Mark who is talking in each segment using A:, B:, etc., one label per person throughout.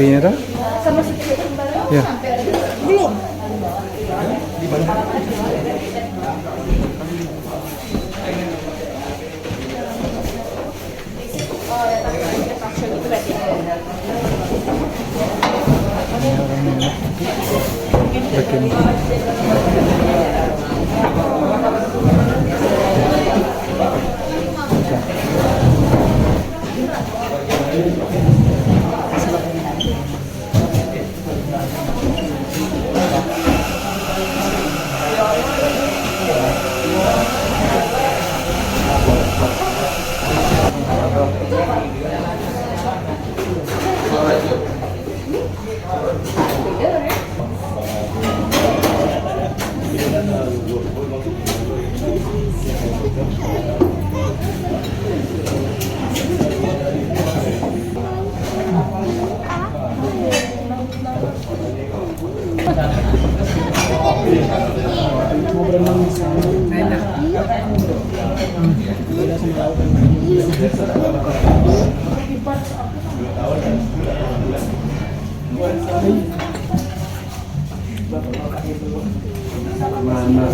A: negerinya tuh? Ya.
B: Belum.
A: Bikin.
B: Mau berenang di sana. Enak. Ada sama laut.
A: Mana?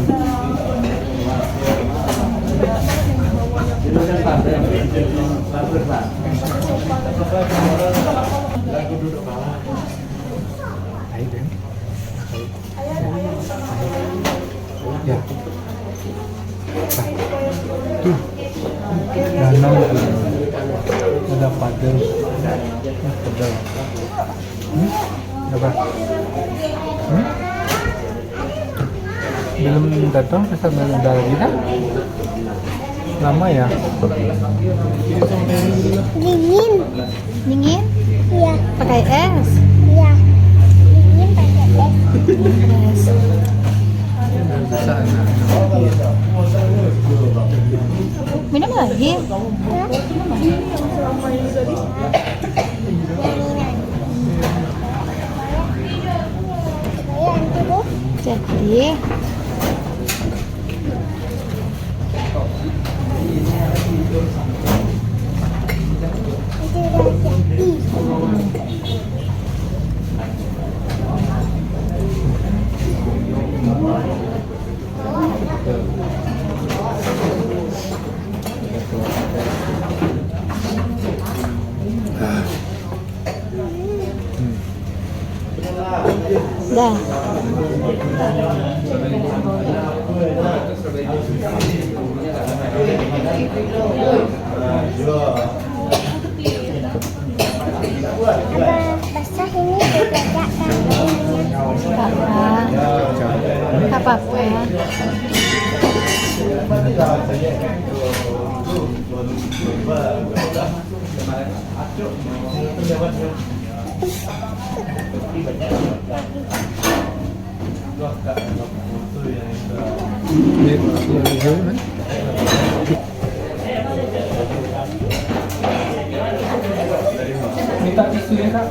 A: Ya. Tuh. Danau tuh. Ada padel. Padel. Apa? Belum datang pasal belum ada lagi kan? Lama ya?
C: Dingin.
D: Dingin?
C: Iya.
D: Pakai es?
C: Iya. Dingin pakai es.
D: Es.
A: Bisa enak.
D: Minum lagi? Jadi dah.
C: Basah ini juga
D: Apa? Apa-apa.
A: Minta tisu ya kak.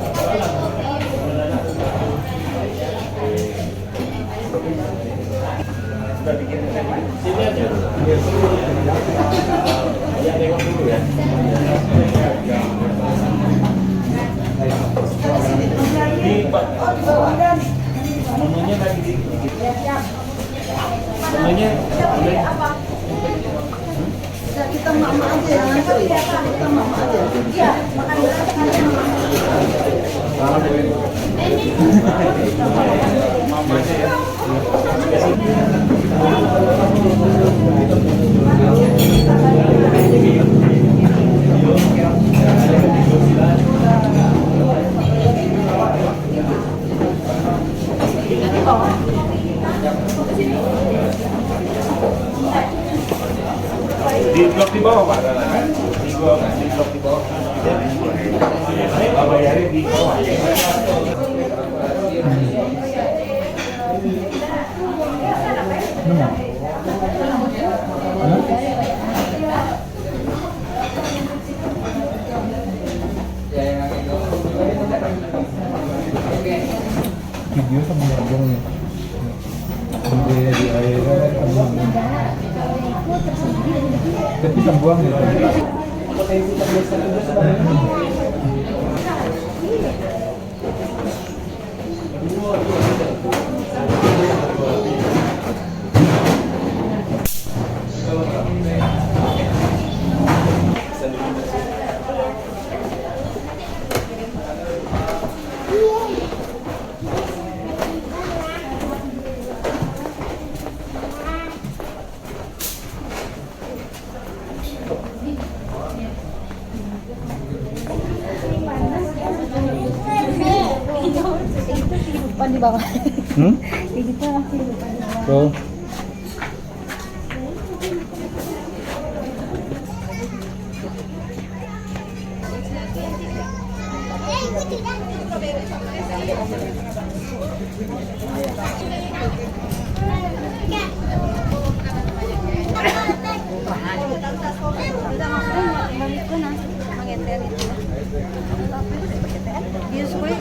A: Sini aja. Ya tengok dulu ya. Menunya tadi dikit. Menunya apa?
B: Kita mama aja yang nganter ya. Kita mama aja. Iya, makan
A: Mama aja ya. Di blok di bawah Pak, di blok di bawah. Bayarnya di bawah. Video sama nyambung nih. Sampai di airnya kan tapi bisa buang gitu.
B: Kehidupan di bawah. Gitu lah kehidupan di bawah.
A: Oh.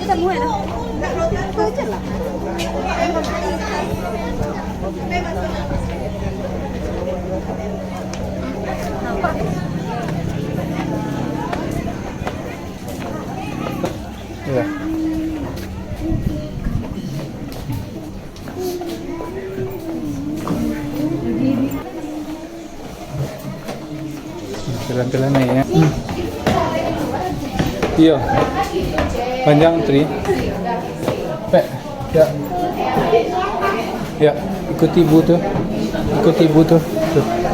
B: Kita mulai dah. Itu aja lah.
A: Ya. Jalan-jalan naik ya. Iya. Panjang tri. Pak. Ya. Ya, ikuti ibu tuh. Ikuti ibu tuh. Tuh.